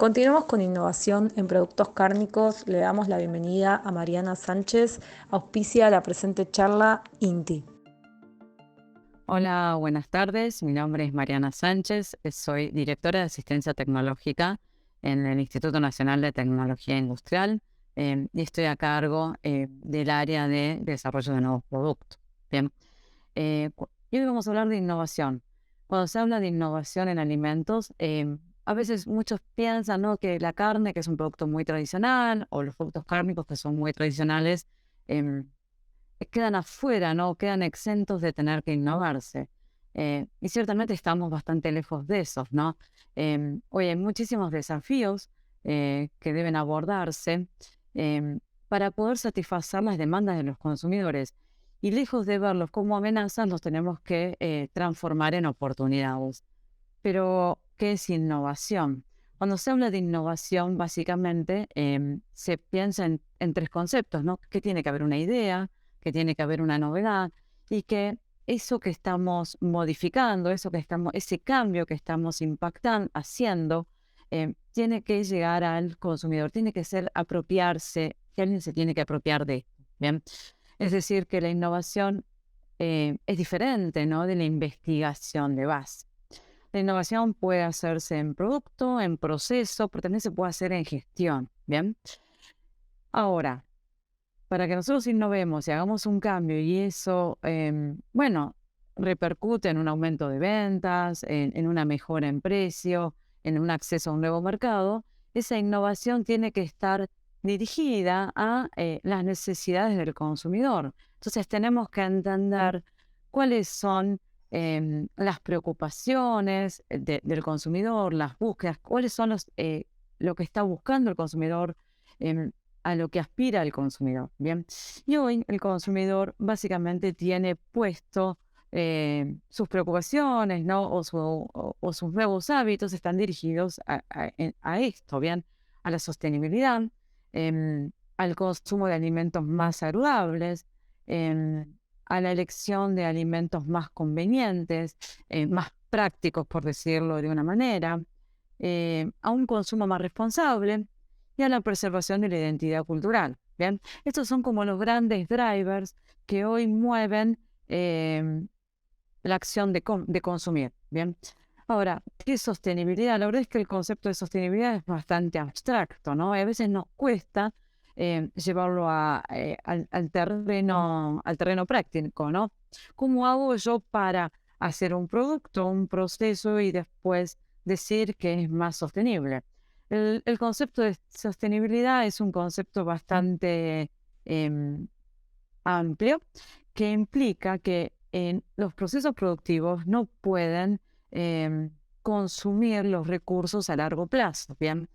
Continuamos con innovación en productos cárnicos. Le damos la bienvenida a Mariana Sánchez, auspicia la presente charla INTI. Hola, buenas tardes. Mi nombre es Mariana Sánchez. Soy directora de asistencia tecnológica en el Instituto Nacional de Tecnología Industrial y estoy a cargo del área de desarrollo de nuevos productos. Bien, y hoy vamos a hablar de innovación. Cuando se habla de innovación en alimentos, a veces muchos piensan, ¿no?, que la carne, que es un producto muy tradicional, o los productos cárnicos, que son muy tradicionales, em, quedan afuera, ¿no? Quedan exentos de tener que innovarse. Y ciertamente estamos bastante lejos de esos, ¿no? Hoy hay muchísimos desafíos que deben abordarse em, para poder satisfacer las demandas de los consumidores. Y lejos de verlos como amenazas, los tenemos que transformar en oportunidades. Pero, ¿qué es innovación? Cuando se habla de innovación, básicamente se piensa en tres conceptos, ¿no? Que tiene que haber una idea, que tiene que haber una novedad y que eso que estamos modificando, ese cambio que estamos impactando, haciendo, tiene que llegar al consumidor, tiene que ser apropiarse, que alguien se tiene que apropiar de esto, ¿bien? Es decir, que la innovación es diferente, ¿no?, de la investigación de base. La innovación puede hacerse en producto, en proceso, pero también se puede hacer en gestión, ¿bien? Ahora, para que nosotros innovemos y hagamos un cambio y eso, bueno, repercute en un aumento de ventas, en una mejora en precio, en un acceso a un nuevo mercado, esa innovación tiene que estar dirigida a las necesidades del consumidor. Entonces tenemos que entender cuáles son las preocupaciones del consumidor, las búsquedas, cuáles son lo que está buscando el consumidor, em, a lo que aspira el consumidor, ¿bien? Y hoy el consumidor básicamente tiene puesto sus preocupaciones, ¿no? O sus nuevos hábitos están dirigidos a esto, ¿bien? A la sostenibilidad, al consumo de alimentos más saludables, a la elección de alimentos más convenientes, más prácticos, por decirlo de una manera, a un consumo más responsable y a la preservación de la identidad cultural. ¿Bien? Estos son como los grandes drivers que hoy mueven la acción de consumir. ¿Bien? Ahora, ¿qué es sostenibilidad? La verdad es que el concepto de sostenibilidad es bastante abstracto, ¿no? A veces nos cuesta llevarlo al terreno práctico, ¿no? ¿Cómo hago yo para hacer un producto, un proceso y después decir que es más sostenible? El concepto de sostenibilidad es un concepto bastante em, amplio que implica que en los procesos productivos no pueden consumir los recursos a largo plazo. Bien,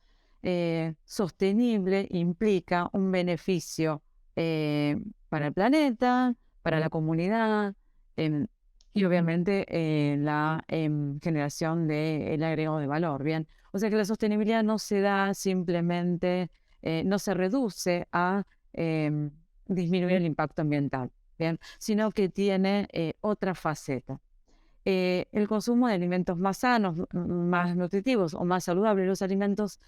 sostenible implica un beneficio para el planeta, para la comunidad em, y obviamente la generación del agregado de valor. Bien, o sea que la sostenibilidad no se da simplemente, no se reduce a disminuir el impacto ambiental, ¿bien? Sino que tiene otra faceta. El consumo de alimentos más sanos, más nutritivos o más saludables. Los alimentos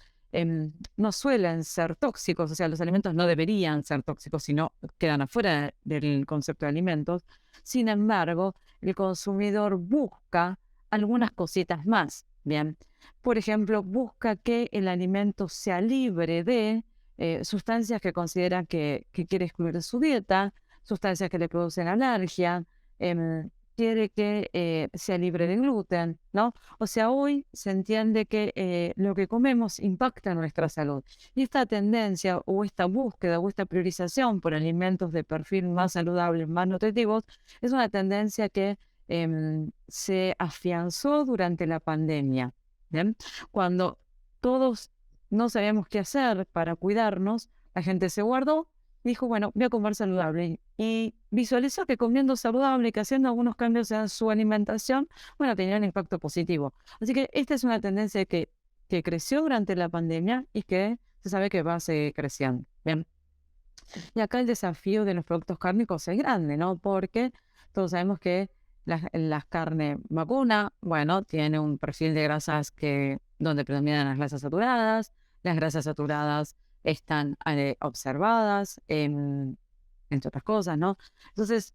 no suelen ser tóxicos, o sea, los alimentos no deberían ser tóxicos, sino quedan afuera del concepto de alimentos. Sin embargo, el consumidor busca algunas cositas más, ¿bien? Por ejemplo, busca que el alimento sea libre de sustancias que considera que quiere excluir de su dieta, sustancias que le producen alergia, quiere que sea libre de gluten, ¿no? O sea, hoy se entiende que lo que comemos impacta en nuestra salud. Y esta tendencia o esta búsqueda o esta priorización por alimentos de perfil más saludables, más nutritivos, es una tendencia que se afianzó durante la pandemia, ¿bien? Cuando todos no sabíamos qué hacer para cuidarnos, la gente se guardó, dijo, bueno, voy a comer saludable. Y visualizó que comiendo saludable y que haciendo algunos cambios en su alimentación, bueno, tenía un impacto positivo. Así que esta es una tendencia que creció durante la pandemia y que se sabe que va a seguir creciendo. Bien. Y acá el desafío de los productos cárnicos es grande, ¿no? Porque todos sabemos que las carnes vacuna, bueno, tiene un perfil de grasas que donde predominan las grasas saturadas. Las grasas saturadas están observadas, entre otras cosas, ¿no? Entonces,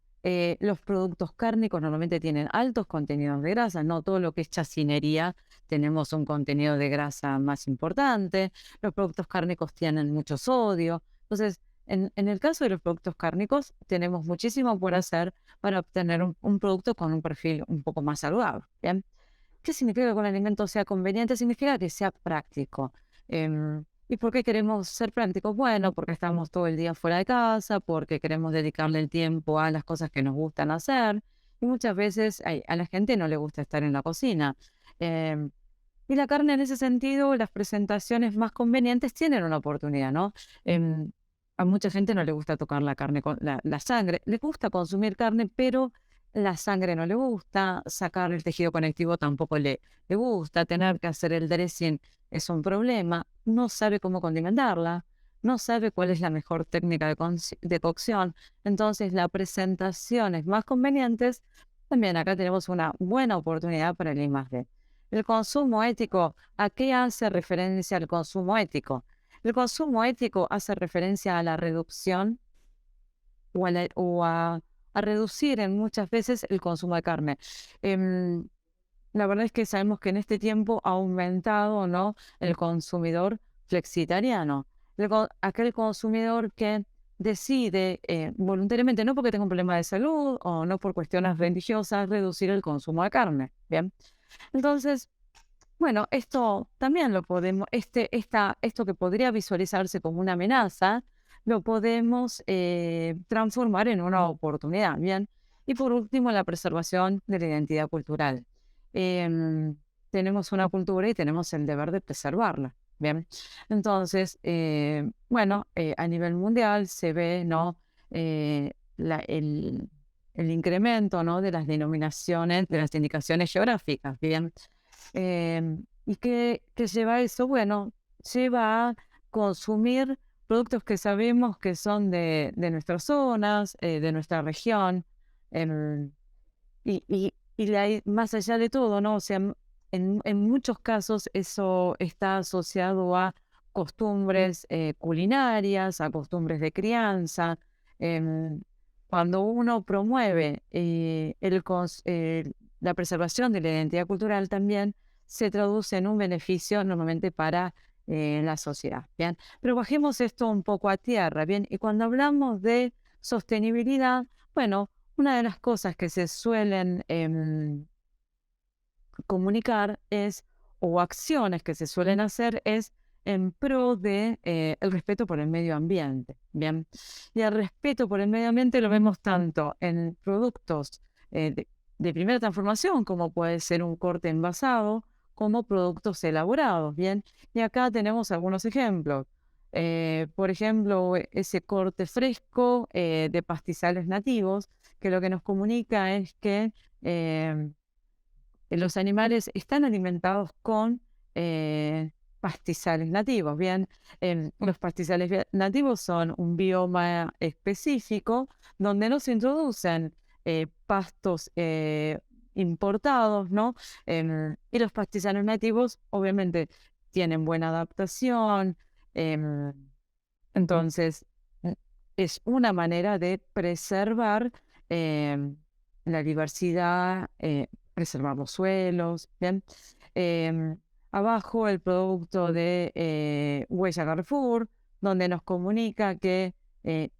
los productos cárnicos normalmente tienen altos contenidos de grasa, no todo lo que es chacinería tenemos un contenido de grasa más importante. Los productos cárnicos tienen mucho sodio. Entonces, en el caso de los productos cárnicos, tenemos muchísimo por hacer para obtener un producto con un perfil un poco más saludable. ¿Bien? ¿Qué significa que un alimento sea conveniente? Significa que sea práctico. ¿Y por qué queremos ser prácticos? Bueno, porque estamos todo el día fuera de casa, porque queremos dedicarle el tiempo a las cosas que nos gustan hacer. Y muchas veces a la gente no le gusta estar en la cocina. Em, y la carne en ese sentido, las presentaciones más convenientes tienen una oportunidad, ¿no? A mucha gente no le gusta tocar la carne, la sangre. Le gusta consumir carne, pero la sangre no le gusta. Sacar el tejido conectivo tampoco le gusta. Tener que hacer el dressing es un problema. No sabe cómo condimentarla. No sabe cuál es la mejor técnica de cocción. Entonces, las presentaciones más convenientes, también acá tenemos una buena oportunidad para el I+D. El consumo ético, ¿a qué hace referencia el consumo ético? El consumo ético hace referencia a la reducción o a reducir en muchas veces el consumo de carne. Em, la verdad es que sabemos que en este tiempo ha aumentado, ¿no?, el consumidor flexitariano, aquel consumidor que decide voluntariamente, no porque tenga un problema de salud o no por cuestiones religiosas, reducir el consumo de carne. Bien, entonces, bueno, esto también lo podemos, esto que podría visualizarse como una amenaza, lo podemos transformar en una oportunidad, ¿bien? Y por último, la preservación de la identidad cultural. Em, tenemos una cultura y tenemos el deber de preservarla, ¿bien? Entonces, bueno, a nivel mundial se ve, ¿no?, el incremento, ¿no?, de las denominaciones, de las indicaciones geográficas, ¿bien? ¿Y qué lleva a eso? Bueno, lleva a consumir productos que sabemos que son de nuestras zonas, de nuestra región, em, más allá de todo, ¿no? O sea, en muchos casos eso está asociado a costumbres culinarias, a costumbres de crianza. em, Cuando uno promueve la preservación de la identidad cultural, también se traduce en un beneficio normalmente para la sociedad, ¿bien? Pero bajemos esto un poco a tierra, ¿bien? Y cuando hablamos de sostenibilidad, bueno, una de las cosas que se suelen comunicar es, o acciones que se suelen hacer es en pro de el respeto por el medio ambiente, ¿bien? Y el respeto por el medio ambiente lo vemos tanto en productos de primera transformación, como puede ser un corte envasado, como productos elaborados, ¿bien? Y acá tenemos algunos ejemplos. Por ejemplo, ese corte fresco de pastizales nativos, que lo que nos comunica es que los animales están alimentados con pastizales nativos. Bien, los pastizales nativos son un bioma específico donde no se introducen pastos importados, ¿no? Y los pastizales nativos obviamente tienen buena adaptación. em, entonces, es una manera de preservar la diversidad, preservar los suelos, ¿bien? Abajo el producto de Huella Carrefour, donde nos comunica que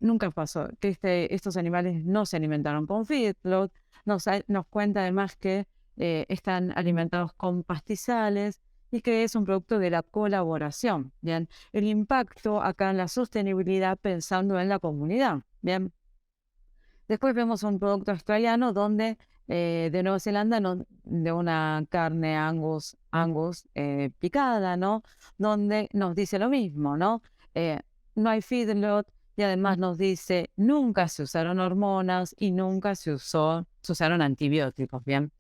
nunca pasó, que estos animales no se alimentaron con feedlot, nos cuenta además que están alimentados con pastizales y que es un producto de la colaboración, ¿bien? El impacto acá en la sostenibilidad pensando en la comunidad, ¿bien? Después vemos un producto australiano donde de Nueva Zelanda, de una carne Angus picada, ¿no? Donde nos dice lo mismo, ¿no? Eh, no hay feedlot y además nos dice nunca se usaron hormonas y nunca se usaron antibióticos, ¿bien?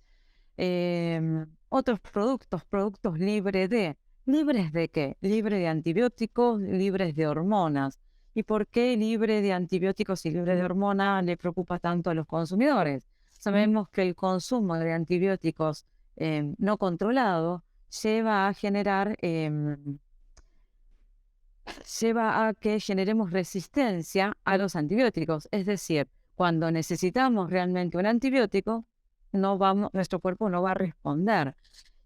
Otros productos ¿libres de qué? Libre de antibióticos, libres de hormonas. ¿Y por qué libre de antibióticos y libre de hormonas le preocupa tanto a los consumidores? Sabemos que el consumo de antibióticos no controlado lleva a generar, lleva a que generemos resistencia a los antibióticos. Es decir, cuando necesitamos realmente un antibiótico, nuestro cuerpo no va a responder.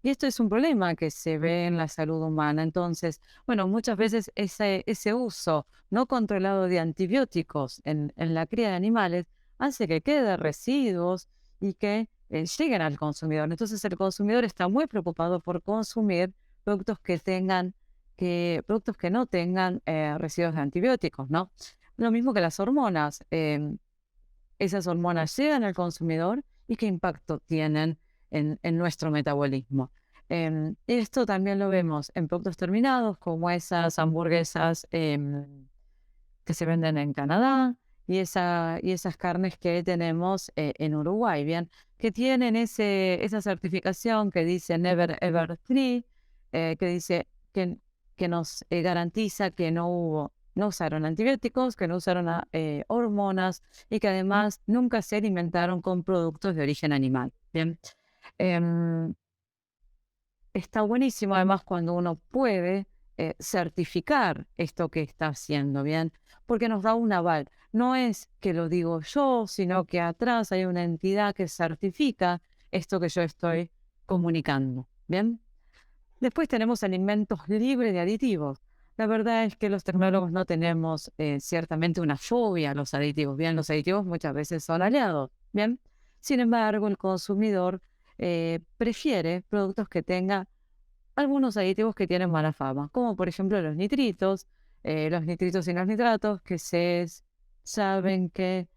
Y esto es un problema que se ve en la salud humana. Entonces, bueno, muchas veces ese uso no controlado de antibióticos en la cría de animales hace que queden residuos y que lleguen al consumidor. Entonces, el consumidor está muy preocupado por consumir productos productos que no tengan residuos de antibióticos, ¿no? Lo mismo que las hormonas. Esas hormonas llegan al consumidor y qué impacto tienen en nuestro metabolismo. Esto también lo vemos en productos terminados, como esas hamburguesas que se venden en Canadá y esas carnes que tenemos en Uruguay, ¿bien? Que tienen esa certificación que dice Never Ever Free, que dice que nos garantiza que no usaron antibióticos, que no usaron hormonas y que además nunca se alimentaron con productos de origen animal, ¿bien? Em, Está buenísimo además cuando uno puede certificar esto que está haciendo, ¿bien? Porque nos da un aval. No es que lo digo yo, sino que atrás hay una entidad que certifica esto que yo estoy comunicando, ¿bien? Después tenemos alimentos libres de aditivos. La verdad es que los tecnólogos no tenemos ciertamente una fobia a los aditivos. Bien, los aditivos muchas veces son aliados. Bien, sin embargo, el consumidor prefiere productos que tengan algunos aditivos que tienen mala fama, como por ejemplo los nitritos y los nitratos, saben que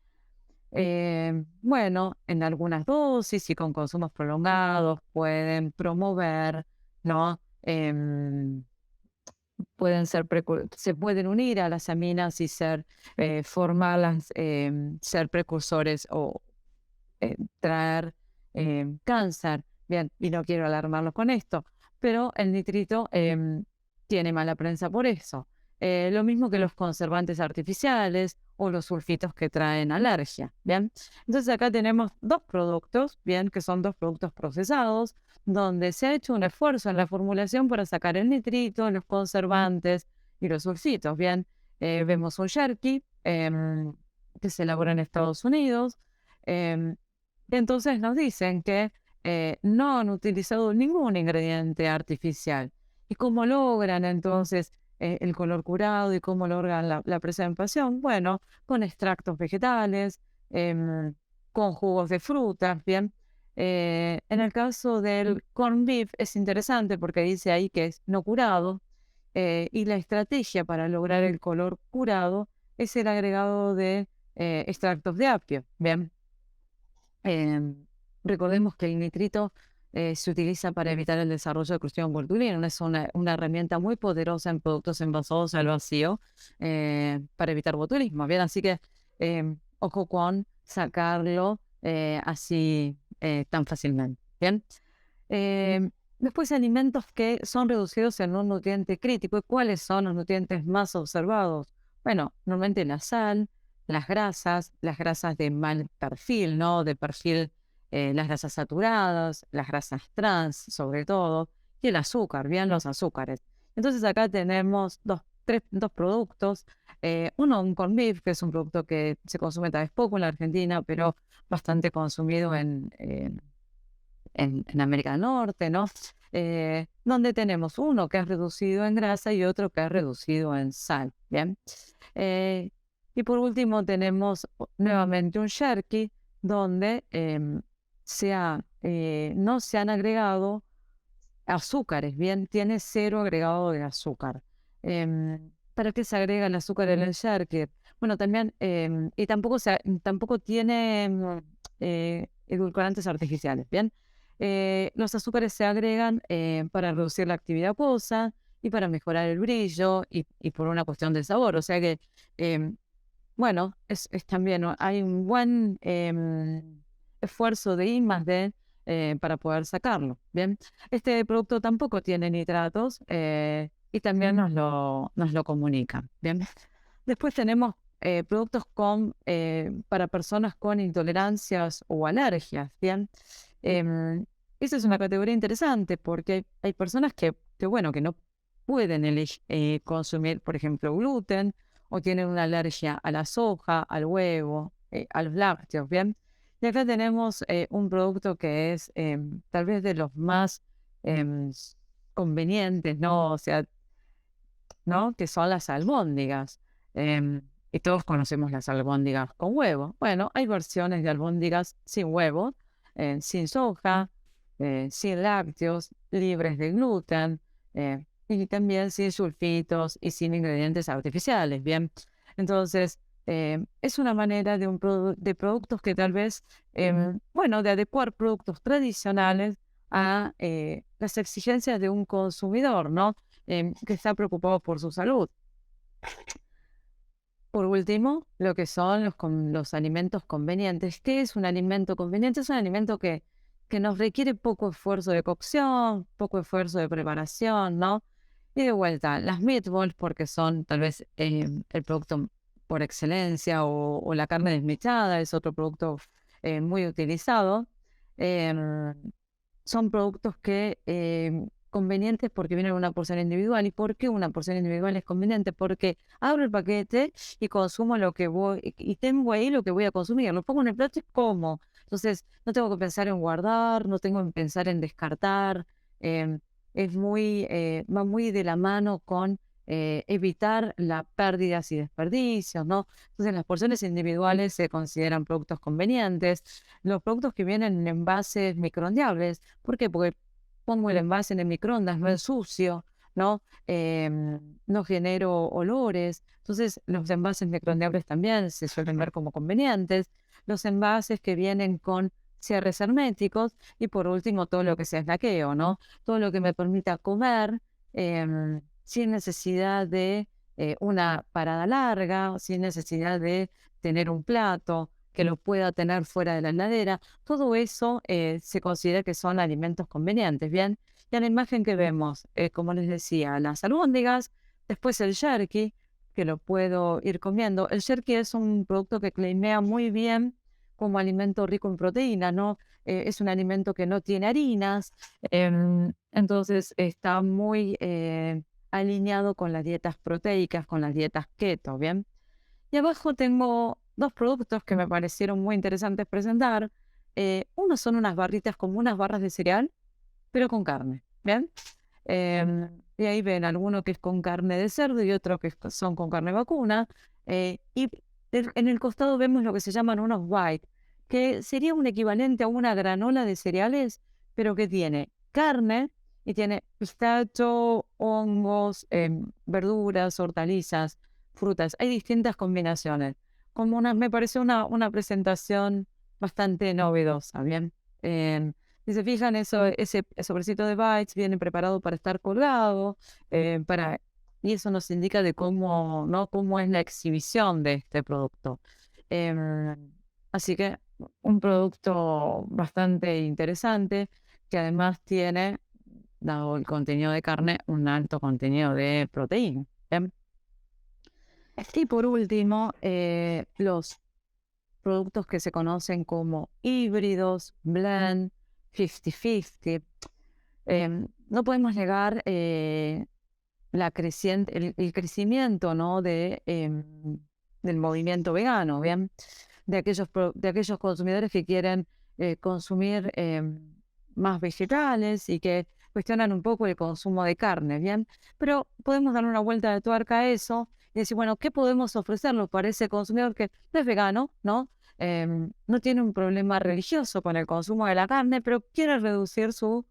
bueno, en algunas dosis y con consumos prolongados pueden promover, ¿no? Se pueden unir a las aminas y formarlas, ser precursores o traer cáncer. Bien, y no quiero alarmarlos con esto, pero el nitrito tiene mala prensa por eso. Lo mismo que los conservantes artificiales o los sulfitos que traen alergia, ¿bien? Entonces acá tenemos dos productos, ¿bien? Que son dos productos procesados, donde se ha hecho un esfuerzo en la formulación para sacar el nitrito, los conservantes y los sulfitos, ¿bien? Vemos un jerky que se elabora en Estados Unidos. em, entonces nos dicen que no han utilizado ningún ingrediente artificial. ¿Y cómo logran entonces el color curado y cómo logran la presentación? Bueno, con extractos vegetales, con jugos de frutas, ¿bien? En el caso del corned beef es interesante porque dice ahí que es no curado y la estrategia para lograr el color curado es el agregado de extractos de apio, ¿bien? Em, Recordemos que el nitrito se utiliza para evitar el desarrollo de Clostridium botulinum. Es una herramienta muy poderosa en productos envasados al vacío para evitar botulismo. Bien, así que ojo con sacarlo así tan fácilmente. Bien. Después alimentos que son reducidos en un nutriente crítico. ¿Y cuáles son los nutrientes más observados? Bueno, normalmente la sal, las grasas de mal perfil, ¿no? De perfil, las grasas saturadas, las grasas trans, sobre todo, y el azúcar, bien, los azúcares. Entonces acá tenemos dos productos. Un corned beef, que es un producto que se consume tal vez poco en la Argentina, pero bastante consumido en América del Norte, ¿no? Donde tenemos uno que es reducido en grasa y otro que es reducido en sal, ¿bien? Eh, y por último tenemos nuevamente un jerky donde no se han agregado azúcares, ¿bien? Tiene cero agregado de azúcar. ¿Para qué se agrega el azúcar en el jerky? Bueno, también, y tampoco tiene edulcorantes artificiales, ¿bien? Los azúcares se agregan para reducir la actividad acuosa y para mejorar el brillo y por una cuestión de sabor. O sea que, bueno, es también, ¿no? Hay un buen esfuerzo de I+D para poder sacarlo, ¿bien? Este producto tampoco tiene nitratos y también nos lo comunican, ¿bien? Después tenemos productos para personas con intolerancias o alergias, ¿bien? esa es una categoría interesante porque hay personas bueno, que no pueden consumir, por ejemplo, gluten o tienen una alergia a la soja, al huevo, a los lácteos, ¿bien? Y acá tenemos un producto que es tal vez de los más convenientes, ¿no? O sea, ¿no? Que son las albóndigas. Y todos conocemos las albóndigas con huevo. Bueno, hay versiones de albóndigas sin huevo, sin soja, sin lácteos, libres de gluten, y también sin sulfitos y sin ingredientes artificiales. Bien, entonces es una manera de productos que tal vez, bueno, de adecuar productos tradicionales a las exigencias de un consumidor, ¿no? Que está preocupado por su salud. Por último, lo que son los alimentos convenientes. ¿Qué es un alimento conveniente? Es un alimento que nos requiere poco esfuerzo de cocción, poco esfuerzo de preparación, ¿no? Y de vuelta, las meatballs, porque son tal vez el producto por excelencia, o la carne desmechada, es otro producto muy utilizado. Em, Son productos que convenientes porque vienen en una porción individual. ¿Y por qué una porción individual es conveniente? Porque abro el paquete y consumo lo que voy, y tengo ahí lo que voy a consumir. Lo pongo en el plato y como. Entonces, no tengo que pensar en guardar, no tengo que pensar en descartar. em, Va muy de la mano con evitar las pérdidas y desperdicios, ¿no? Entonces, las porciones individuales se consideran productos convenientes. Los productos que vienen en envases microondeables, ¿por qué? Porque pongo el envase en el microondas, no ensucio, ¿no? No genero olores. Entonces, los envases microondeables también se suelen ver como convenientes. Los envases que vienen con cierres herméticos, y por último, todo lo que sea snackeo, ¿no? Todo lo que me permita comer sin necesidad de una parada larga, sin necesidad de tener un plato, que lo pueda tener fuera de la heladera. Todo eso se considera que son alimentos convenientes, ¿bien? Y en la imagen que vemos, como les decía, las albóndigas, después el jerky, que lo puedo ir comiendo. El jerky es un producto que claimea muy bien como alimento rico en proteína, ¿no? Es un alimento que no tiene harinas, entonces está muy alineado con las dietas proteicas, con las dietas keto, ¿bien? Y abajo tengo dos productos que me parecieron muy interesantes presentar. Uno son unas barritas como unas barras de cereal, pero con carne, ¿bien? Y ahí ven alguno que es con carne de cerdo y otro son con carne vacuna. Y en el costado vemos lo que se llaman unos bites, que sería un equivalente a una granola de cereales, pero que tiene carne y tiene pistacho, hongos, verduras, hortalizas, frutas. Hay distintas combinaciones. Me parece una presentación bastante novedosa, ¿bien? Si se fijan, ese sobrecito de bytes viene preparado para estar colgado, y eso nos indica de cómo, ¿no? Cómo es la exhibición de este producto. Así que un producto bastante interesante, que además tiene, dado el contenido de carne, un alto contenido de proteína. ¿Bien? Y por último, los productos que se conocen como híbridos, blend, 50-50. No podemos negar el crecimiento, ¿no? Del movimiento vegano, ¿bien? De aquellos consumidores que quieren consumir más vegetales y que cuestionan un poco el consumo de carne, ¿bien? Pero podemos dar una vuelta de tuerca a eso y decir, bueno, ¿qué podemos ofrecerlo para ese consumidor que no es vegano, ¿no? No tiene un problema religioso con el consumo de la carne, pero quiere reducir su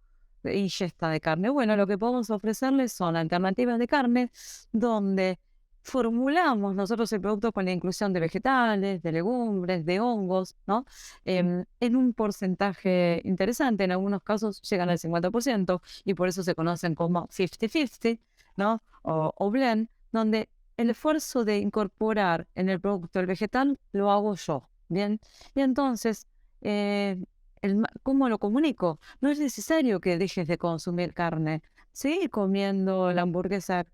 ingesta de carne? Bueno, lo que podemos ofrecerles son alternativas de carne donde formulamos nosotros el producto con la inclusión de vegetales, de legumbres, de hongos, ¿no? En un porcentaje interesante, en algunos casos llegan al 50%, y por eso se conocen como 50-50, ¿no? O blend, donde el esfuerzo de incorporar en el producto el vegetal lo hago yo, ¿bien? Y entonces, ¿cómo lo comunico? No es necesario que dejes de consumir carne. Sigue comiendo una hamburguesa,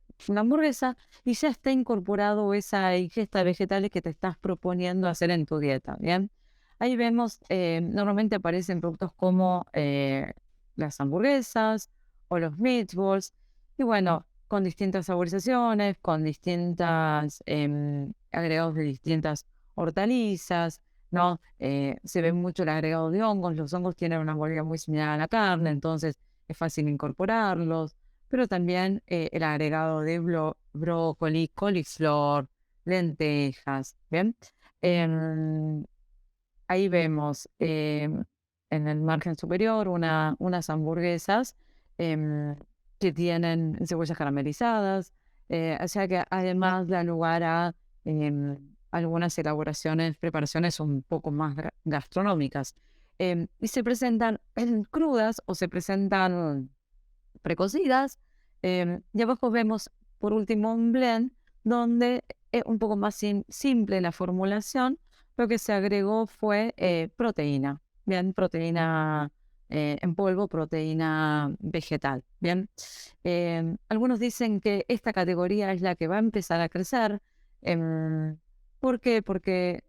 y ya está incorporado esa ingesta de vegetales que te estás proponiendo hacer en tu dieta, ¿bien? Ahí vemos, normalmente aparecen productos como las hamburguesas o los meatballs. Y bueno, con distintas saborizaciones, con distintas agregados de distintas hortalizas, ¿no? Se ve mucho el agregado de hongos. Los hongos tienen una molécula muy similar a la carne, entonces es fácil incorporarlos. Pero también el agregado de brócoli, coliflor, lentejas, ¿bien? Em, Ahí vemos en el margen superior unas hamburguesas em, que tienen cebollas caramelizadas, o sea que además da lugar a algunas elaboraciones, preparaciones un poco más gastronómicas. Y se presentan crudas o se presentan precocidas. Y abajo vemos por último un blend donde es un poco más simple la formulación. Lo que se agregó fue proteína, bien, proteína en polvo, proteína vegetal, bien. Algunos dicen que esta categoría es la que va a empezar a crecer. ¿Por qué? Porque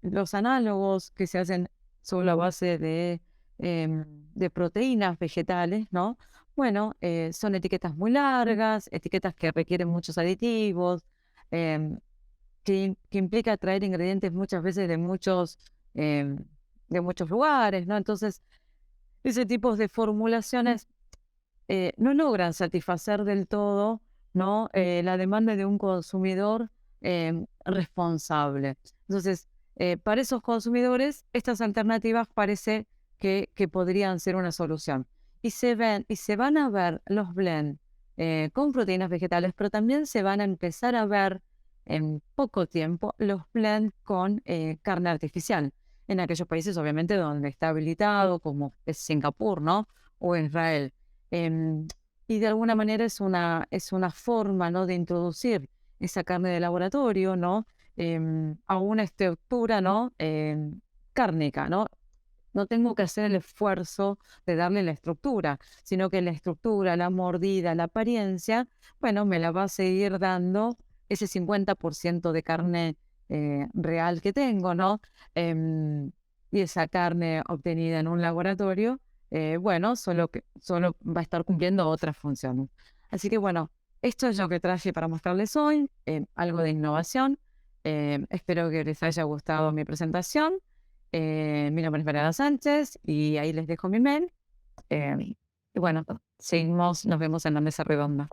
los análogos que se hacen sobre la base de proteínas vegetales, ¿no? Bueno, son etiquetas muy largas, etiquetas que requieren muchos aditivos, em, que implica traer ingredientes muchas veces em, de muchos lugares, ¿no? Entonces, ese tipo de formulaciones no logran satisfacer del todo, ¿no? La demanda de un consumidor responsable. Entonces, para esos consumidores, estas alternativas parece que podrían ser una solución. Y se van a ver los blend con proteínas vegetales, pero también se van a empezar a ver en poco tiempo los blend con carne artificial. En aquellos países, obviamente, donde está habilitado, como es Singapur, ¿no? O Israel. Em, y de alguna manera es una forma, ¿no? de introducir esa carne de laboratorio, ¿no? A una estructura, ¿no? Cárnica, ¿no? No tengo que hacer el esfuerzo de darle la estructura, sino que la estructura, la mordida, la apariencia, bueno, me la va a seguir dando ese 50% de carne real que tengo, ¿no? Y esa carne obtenida en un laboratorio, bueno, solo va a estar cumpliendo otras funciones. Así que bueno, esto es lo que traje para mostrarles hoy, algo de innovación. Espero que les haya gustado mi presentación. Mi nombre es Mariana Sánchez y ahí les dejo mi mail. Y bueno, seguimos, nos vemos en la mesa redonda.